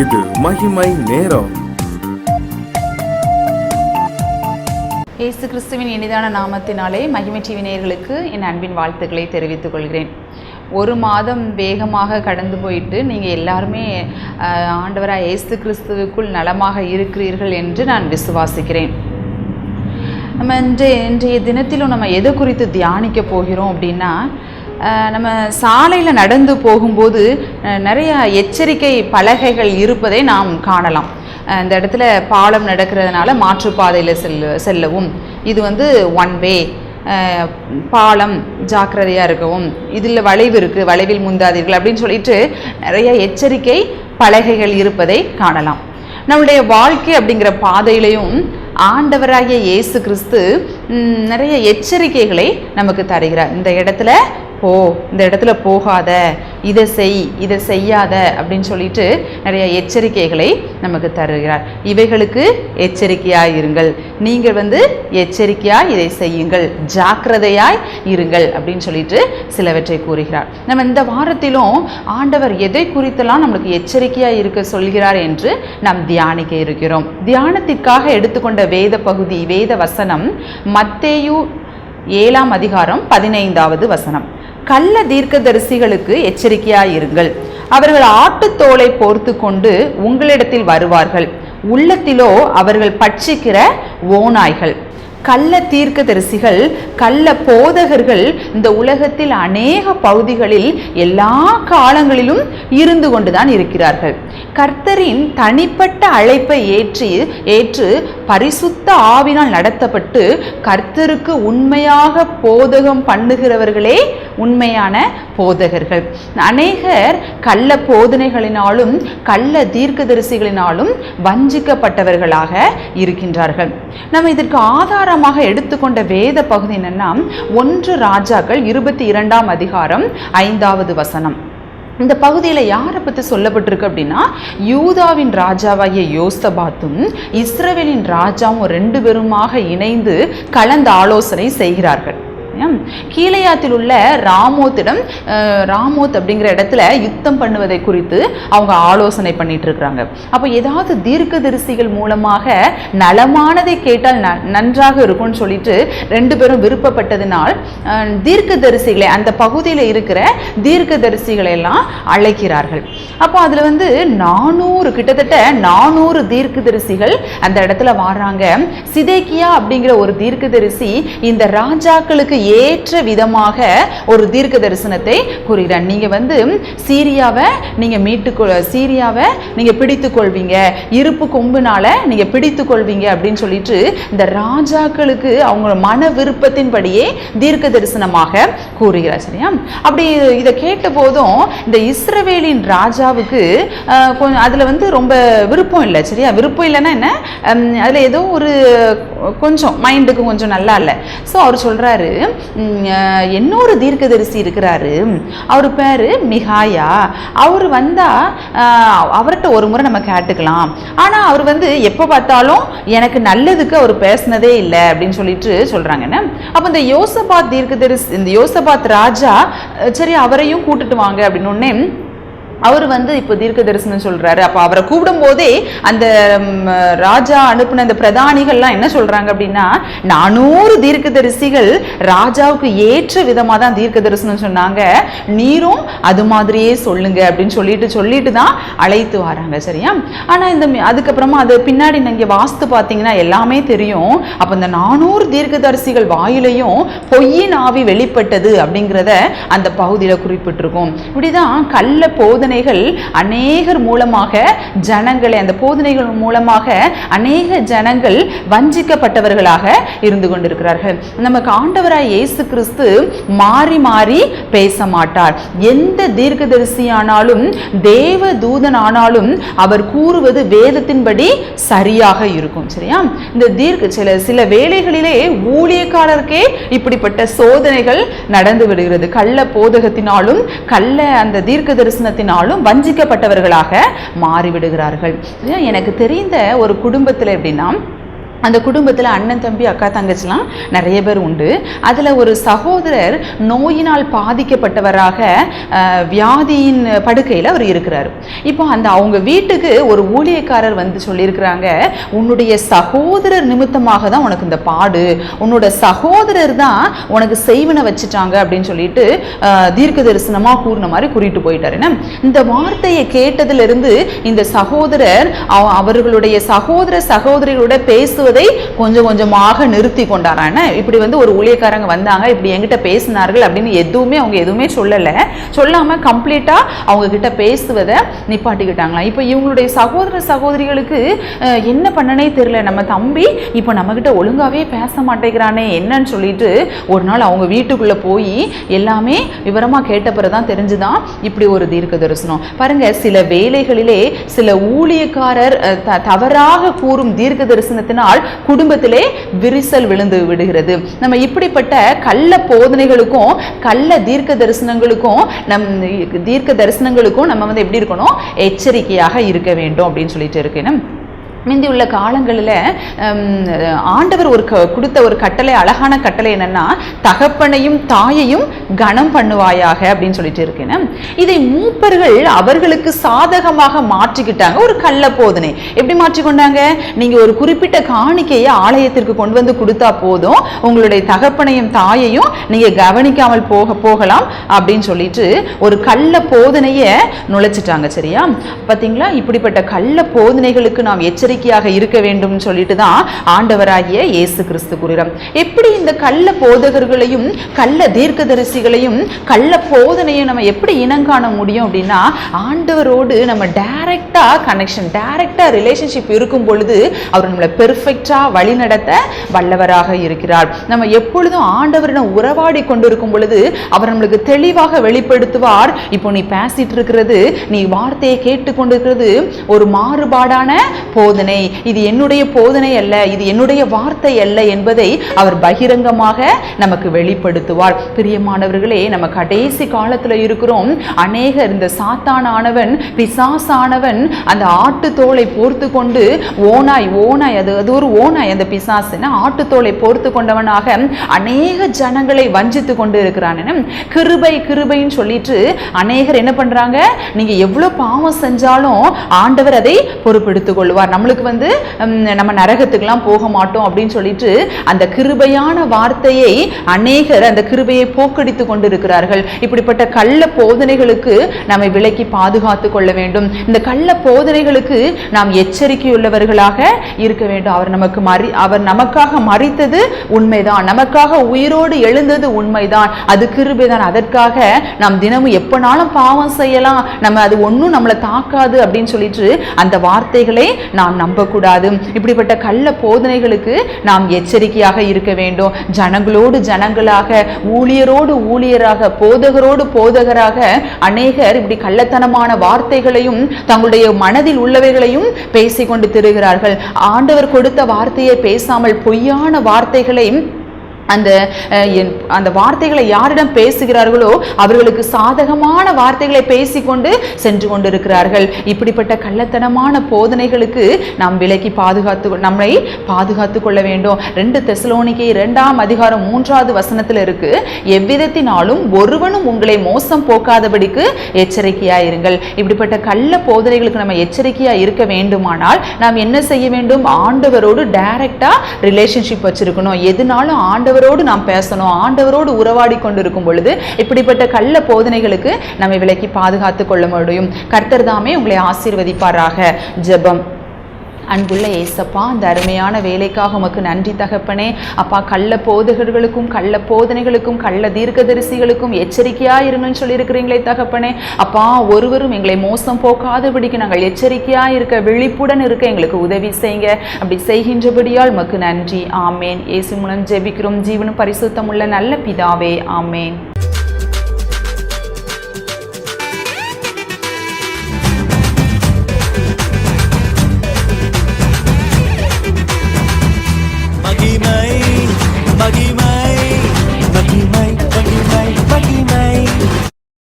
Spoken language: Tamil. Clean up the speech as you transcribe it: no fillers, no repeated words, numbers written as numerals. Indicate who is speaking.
Speaker 1: இது மகிமை நேரம்.
Speaker 2: இயேசு கிறிஸ்துவின் இனிதான நாமத்தினாலே மகிமை டிவி நேயர்களுக்கு என் அன்பின் வாழ்த்துக்களை தெரிவித்துக் கொள்கிறேன். ஒரு மாதம் வேகமாக கடந்து போயிட்டு நீங்கள் எல்லாருமே ஆண்டவராக இயேசு கிறிஸ்துவுக்குள் நலமாக இருக்கிறீர்கள் என்று நான் விசுவாசிக்கிறேன். நம்ம இன்றைய தினத்திலும் நம்ம எதை குறித்து தியானிக்க போகிறோம் அப்படின்னா, நம்ம சாலையில் நடந்து போகும்போது நிறைய எச்சரிக்கை பலகைகள் இருப்பதை நாம் காணலாம். இந்த இடத்துல பாலம் நடக்கிறதுனால மாற்றுப்பாதையில் செல்லவும், இது ஒன் வே பாலம், ஜாக்கிரதையாக இருக்கவும், இதில் வளைவு இருக்குது, வளைவில் முந்தாதீர்கள் அப்படின்னு சொல்லிட்டு நிறைய எச்சரிக்கை பலகைகள் இருப்பதை காணலாம். நம்மளுடைய வாழ்க்கை அப்படிங்கிற பாதையிலையும் ஆண்டவராகிய இயேசு கிறிஸ்து நிறைய எச்சரிக்கைகளை நமக்கு தருகிறார். இந்த இடத்துல போ, இந்த இடத்துல போகாத, இதை செய், இதை செய்யாத அப்படின்னு சொல்லிட்டு நிறைய எச்சரிக்கைகளை நமக்கு தருகிறார். இவைகளுக்கு எச்சரிக்கையாய் இருங்கள், நீங்கள் எச்சரிக்கையாய் இதை செய்யுங்கள், ஜாக்கிரதையாய் இருங்கள் அப்படின்னு சொல்லிட்டு சிலவற்றை கூறுகிறார். நம்ம இந்த வாரத்திலும் ஆண்டவர் எதை குறித்தெல்லாம் நம்மளுக்கு எச்சரிக்கையாய் இருக்க சொல்கிறார் என்று நாம் தியானிக்க இருக்கிறோம். தியானத்திற்காக எடுத்துக்கொண்ட வேத பகுதி, வேத வசனம் மத்தேயு 7ஆம் அதிகாரம் 15வது வசனம். கள்ள தீர்க்கதரிசிகளுக்கு எச்சரிக்கையாயிருங்கள், அவர்கள் ஆட்டுத்தோலை போர்த்து கொண்டு உங்களிடத்தில் வருவார்கள், உள்ளத்திலோ அவர்கள் பட்சிக்கிற ஓநாய்கள். கள்ள தீர்க்கதரிசிகள், கள்ள போதகர்கள் இந்த உலகத்தில் அநேக பகுதிகளில் எல்லா காலங்களிலும் இருந்து கொண்டுதான் இருக்கிறார்கள். கர்த்தரின் தனிப்பட்ட அழைப்பை ஏற்று பரிசுத்த ஆவினால் நடத்தப்பட்டு கர்த்தருக்கு உண்மையாக போதகம் பண்ணுகிறவர்களே உண்மையான போதகர்கள். அநேகர் கள்ள போதனைகளினாலும் கள்ள தீர்க்கதரிசிகளினாலும் வஞ்சிக்கப்பட்டவர்களாக இருக்கின்றார்கள். நம்ம இதற்கு ஆதாரமாக எடுத்துக்கொண்ட வேத பகுதி என்னன்னா, 1 ராஜாக்கள் 22ஆம் அதிகாரம் 5வது வசனம். இந்த பகுதியில் யாரை பற்றி சொல்லப்பட்டிருக்கு அப்படின்னா, யூதாவின் ராஜாவாகிய யோசபாத்தும் இஸ்ரவேலின் ராஜாவும் 2 பேருமாக இணைந்து கலந்து ஆலோசனை செய்கிறார்கள். கீலேயாத்தில் உள்ள ராமோத் அப்படிங்கிற இடத்துல யுத்தம் பண்ணுவதை குறித்து அவங்க ஆலோசனை பண்ணிட்டு இருக்கிறாங்க. அப்போ ஏதாவது தீர்க்கதரிசிகள் மூலமாக நலமானதை கேட்டால் நன்றாக இருக்கும்னு சொல்லிட்டு 2 பேரும் விருப்பப்பட்டதினால் தீர்க்கதரிசிகளை, அந்த பகுதியில் இருக்கிற தீர்க்கதரிசிகளை எல்லாம் அழைக்கிறார்கள். அப்போ அதில் 400, கிட்டத்தட்ட 400 தீர்க்கதரிசிகள் அந்த இடத்துல வர்றாங்க. சிதேக்கியா அப்படிங்கிற ஒரு தீர்க்கதரிசி இந்த ராஜாக்களுக்கு ஏற்ற விதமாக ஒரு தீர்க்க தரிசனத்தை கூறுகிறார். நீங்க சீரியாவை நீங்க பிடித்துக் கொள்வீங்க, இருப்பு கொம்புனால நீங்க பிடித்துக் கொள்வீங்க அப்படின்னு சொல்லிட்டு இந்த ராஜாக்களுக்கு அவங்க மன விருப்பத்தின்படியே தீர்க்க தரிசனமாக கூறுகிறார். சரியா? அப்படி இதை கேட்ட போதும் இந்த இஸ்ரவேலின் ராஜாவுக்கு அதுல ரொம்ப விருப்பம் இல்லை. சரியா? விருப்பம் இல்லைன்னா என்ன, அதுல ஏதோ ஒரு கொஞ்சம் மைண்டுக்கு கொஞ்சம் நல்லா இல்லை. ஸோ அவர் சொல்றாரு, இன்னொரு தீர்க்கதரிசி இருக்கிறாரு, அவர் பேரு மிகாயா, அவர் வந்தா அவர்கிட்ட ஒரு முறை நம்ம கேட்டுக்கலாம், ஆனா அவர் எப்ப பார்த்தாலும் எனக்கு நல்லதுக்கு அவர் பேசினதே இல்லை அப்படின்னு சொல்லிட்டு சொல்றாங்க. அப்ப இந்த யோசபாத் தீர்க்கதரிசி, இந்த யோசபாத் ராஜா, சரி அவரையும் கூட்டிட்டு வாங்க அப்படின்னு உடனே அவர் இப்போ தீர்க்க தரிசனம் சொல்றாரு. அப்போ அவரை கூப்பிடும் போதே அந்த ராஜா அனுப்பின அந்த பிரதானிகள்லாம் என்ன சொல்றாங்க அப்படின்னா, 400 தீர்க்க தரிசிகள் ராஜாவுக்கு ஏற்ற விதமாக தான் தீர்க்க தரிசனம் சொன்னாங்க, நீரும் அது மாதிரியே சொல்லுங்க அப்படின்னு சொல்லிட்டு தான் அழைத்து வராங்க. சரியா? ஆனா அதுக்கப்புறமா அது பின்னாடி நீங்க வாஸ்து பார்த்தீங்கன்னா எல்லாமே தெரியும். அப்போ இந்த 400 தீர்க்க தரிசிகள் வாயிலையும் பொய்யின் ஆவி வெளிப்பட்டது அப்படிங்கிறத அந்த பகுதியில் குறிப்பிட்டிருக்கும். இப்படிதான் கள்ள போதனை அநேகர் மூலமாக ஜனங்களை, அந்த போதனைகள் மூலமாக அநேக ஜனங்கள் வஞ்சிக்கப்பட்டவர்களாக இருந்து கொண்டிருக்கிறார்கள். நமக்கு ஆண்டவராய் இயேசு கிறிஸ்து மாறி மாறி பேச மாட்டார். எந்த தீர்க்கதரிசியானாலும் தேவ தூதன் ஆனாலும் அவர் கூறுவது வேதத்தின்படி சரியாக இருக்கும். சரியா? இந்த சில வேளைகளிலே ஊழியக்காரருக்கே இப்படிப்பட்ட சோதனைகள் நடந்து விடுகிறது. கள்ள போதகத்தினாலும் கள்ள அந்த தீர்க்க தரிசனத்தினாலும் வஞ்சிக்கப்பட்டவர்களாக மாறிவிடுகிறார்கள். எனக்கு தெரிந்த ஒரு குடும்பத்தில் எப்படின்னா, அந்த குடும்பத்தில் அண்ணன் தம்பி அக்கா தங்கச்சிலாம் நிறைய பேர் உண்டு. அதில் ஒரு சகோதரர் நோயினால் பாதிக்கப்பட்டவராக வியாதியின் படுக்கையில் அவர் இருக்கிறார். இப்போ அவங்க வீட்டுக்கு ஒரு ஊழியக்காரர் வந்து சொல்லியிருக்கிறாங்க, உன்னுடைய சகோதரர் நிமித்தமாக தான் உனக்கு இந்த பாடு, உன்னோட சகோதரர் தான் உனக்கு செய்வனை வச்சுட்டாங்க அப்படின்னு சொல்லிட்டு தீர்க்க தரிசனமாக கூறின மாதிரி கூறிட்டு போயிட்டாரு. இந்த வார்த்தையை கேட்டதிலிருந்து இந்த சகோதரர் அவர்களுடைய சகோதரிகளோட பேசுவது கொஞ்சம் கொஞ்சமாக நிறுத்தி கொண்டாரான. இப்படி வந்து ஒரு ஊழியக்காரங்க வந்தாங்க, இப்படி என்கிட்ட பேசினார்கள் அப்படின்னு அவங்க எதுவுமே சொல்லாம கம்ப்ளீட்டா அவங்க கிட்ட பேசுவதை நிப்பாட்டிக்கிட்டாங்களாம். இப்போ இவங்களுடைய சகோதரிகளுக்கு என்ன பண்ணனே தெரியல, நம்ம தம்பி இப்போ நம்ம கிட்ட ஒழுங்காவே பேச மாட்டேங்கிறானே என்னன்னு சொல்லிட்டு ஒரு நாள் அவங்க வீட்டுக்குள்ள போய் எல்லாமே விவரமா கேட்ட பிறகுதான் தெரிஞ்சுதான் இப்படி ஒரு தீர்க்க தரிசனம். பாருங்க, சில வேளைகளிலே சில ஊழியக்காரர் தவறாக கூறும் தீர்க்க தரிசனத்தினால் குடும்பத்திலே விரிசல் விழுந்து விடுகிறது. நம்ம இப்படிப்பட்ட கள்ள போதனைகளுக்கும் கள்ள தீர்க்க தரிசனங்களுக்கும் நம்ம வந்து எப்படி இருக்கணும், எச்சரிக்கையாக இருக்க வேண்டும் அப்படின்னு சொல்லிட்டு இருக்கேன். முந்தி உள்ள காலங்களில் ஆண்டவர் கொடுத்த ஒரு கட்டளை, அழகான கட்டளை என்னன்னா, தகப்பனையும் தாயையும் கனம் பண்ணுவாயாக அப்படின்னு சொல்லிட்டு இருக்கேன். இதை மூப்பர்கள் அவர்களுக்கு சாதகமாக மாற்றிக்கிட்டாங்க. ஒரு கள்ள போதனை எப்படி மாற்றிக்கொண்டாங்க, நீங்க ஒரு குறிப்பிட்ட காணிக்கையை ஆலயத்திற்கு கொண்டு வந்து கொடுத்தா போதும், உங்களுடைய தகப்பனையும் தாயையும் நீங்க கவனிக்காமல் போகலாம் அப்படின்னு சொல்லிட்டு ஒரு கள்ள போதனையை நுழைச்சிட்டாங்க. சரியா, பாத்தீங்களா? இப்படிப்பட்ட கள்ள போதனைகளுக்கு நாம் எச்சரிக்கையாக இருக்க வேண்டும் சொல்லிட்டு தான் ஆண்டவராகிய இயேசு கிறிஸ்து கூறுகிறார். எப்படி இந்த கள்ள போதகர்களையும் கள்ள தீர்க்கதரிசிகளையும் கள்ள போதனையும் நம்ம எப்படி இனங்காண முடியும் அப்படின்னா, ஆண்டவரோடு நம்ம டைரக்டா கனெக்ஷன், டைரக்டா ரிலேஷன்ஷிப் இருக்கும் பொழுது அவர் நம்மளை பெர்ஃபெக்டா வழி நடத்த வல்லவராக இருக்கிறார். நம்ம எப்பொழுதும் ஆண்டவரிடம் உறவாடி கொண்டிருக்கும் பொழுது அவர் நம்மளுக்கு தெளிவாக வெளிப்படுத்துவார். இப்போ நீ பேசிட்டு இருக்கிறது, நீ வார்த்தையை கேட்டுக்கொண்டிருக்கிறது ஒரு மாறுபாடான போதனை, இது என்னுடைய போதனை அல்ல, இது என்னுடைய வார்த்தை அல்ல என்பதை அவர் பகிரங்கமாக நமக்கு வெளிப்படுத்துவார். பிரியமானவர்களே, நம்ம கடைசி காலத்துல இருக்கிறோம். அநேகர் இந்த சாத்தானானவன், பிசாசானவன் அந்த ஆட்டு தோலை போர்த்து கொண்டு ஓனாய் அது ஒரு ஓனாய், அந்த பிசாசுன்னு ஆட்டு தோலை போர்த்து கொண்டவனாக அநேக ஜனங்களை வஞ்சித்து கொண்டு இருக்கிறான். கிருபைன்னு சொல்லிட்டு அநேகர் என்ன பண்றாங்க, நீங்க எவ்வளவு பாவம் செஞ்சாலும் ஆண்டவர் அதை பொறுப்பெடுத்துக் கொள்வார், நம்மளுக்கு வந்து நம்ம நரகத்துக்கெல்லாம் போக மாட்டோம் அப்படின்னு சொல்லிட்டு அந்த கிருபையான வார்த்தையை அநேகர் அந்த கிருபையை போக்கடித்து கொண்டிருக்கிறார்கள். இப்படிப்பட்ட கள்ள போதனைகளுக்கு நம்மை விலக்கி பாதுகாத்து கொள்ள வேண்டும். இந்த கள்ள போதனைகளுக்கு நாம் எச்சரிக்கையுள்ளவர்களாக இருக்க வேண்டும். அவர் நமக்காக மரித்தது உண்மைதான், நமக்காக உயிரோடு எழுந்தது உண்மைதான், அது கிருபைதான். அதற்காக நாம் தினமும் எப்பனாலும் பாவம் செய்யலாம், நம்ம அது ஒன்றும் நம்மளை தாக்காது அப்படின்னு சொல்லிட்டு அந்த வார்த்தைகளை நாம் நம்பக்கூடாது. இப்படிப்பட்ட கள்ள போதனைகளுக்கு நாம் எச்சரிக்கையாக இருக்க வேண்டும். ஜனங்களோடு ஜனங்களாக, ஊழியரோடு ஊழியராக, போதகரோடு போதகராக அநேகர் இப்படி கள்ளத்தனமான வார்த்தைகளையும் தங்களுடைய மனதில் உள்ளவைகளையும் பேசிக்கொண்டு திரிகிறார்கள். ஆண்டவர் கொடுத்த வார்த்தையை பேசாமல் பொய்யான வார்த்தைகளை அந்த வார்த்தைகளை யாரிடம் பேசுகிறார்களோ அவர்களுக்கு சாதகமான வார்த்தைகளை பேசிக்கொண்டு சென்று கொண்டிருக்கிறார்கள். இப்படிப்பட்ட கள்ளத்தனமான போதனைகளுக்கு நாம் விலக்கி நம்மை பாதுகாத்துக் கொள்ள வேண்டும். 2 தெசலோனிக்கே 2ஆம் அதிகாரம் 3வது வசனத்தில் இருக்கு, எவ்விதத்தினாலும் ஒருவனும் உங்களை மோசம் போக்காதபடிக்கு எச்சரிக்கையாயிருங்கள். இப்படிப்பட்ட கள்ள போதனைகளுக்கு நம்ம எச்சரிக்கையா இருக்க வேண்டுமானால் நாம் என்ன செய்ய வேண்டும், ஆண்டவரோடு டைரக்டா ரிலேஷன்ஷிப் வச்சிருக்கணும். எதுனாலும் ஆண்டவரோடு நாம் பேசணும். ஆண்டவரோடு உறவாடி கொண்டிருக்கும் பொழுது இப்படிப்பட்ட கள்ள போதனைகளுக்கு நம்மை விலக்கி பாதுகாத்துக் கொள்ள முடியும். கர்த்தர் தாமே உங்களை ஆசீர்வதிப்பாராக. ஜெபம். அன்புள்ள ஏசப்பா, அந்த அருமையான வேலைக்காக உமக்கு நன்றி தகப்பனே. அப்பா, கள்ள போதகர்களுக்கும் கள்ள போதனைகளுக்கும் கள்ள தீர்க்கதரிசிகளுக்கும் எச்சரிக்கையா இருங்கன்னு சொல்லியிருக்கிறீங்களே தகப்பனே. அப்பா, ஒருவரும் எங்களை மோசம் போக்காதபடிக்கு நாங்கள் எச்சரிக்கையா இருக்க, விழிப்புடன் இருக்க எங்களுக்கு உதவி செய்யுங்க. அப்படி செய்கின்றபடியால் உமக்கு நன்றி. ஆமேன். இயேசு மூலம் ஜெபிக்கிறோம் ஜீவனும் பரிசுத்தமுள்ள நல்ல பிதாவே. ஆமேன்.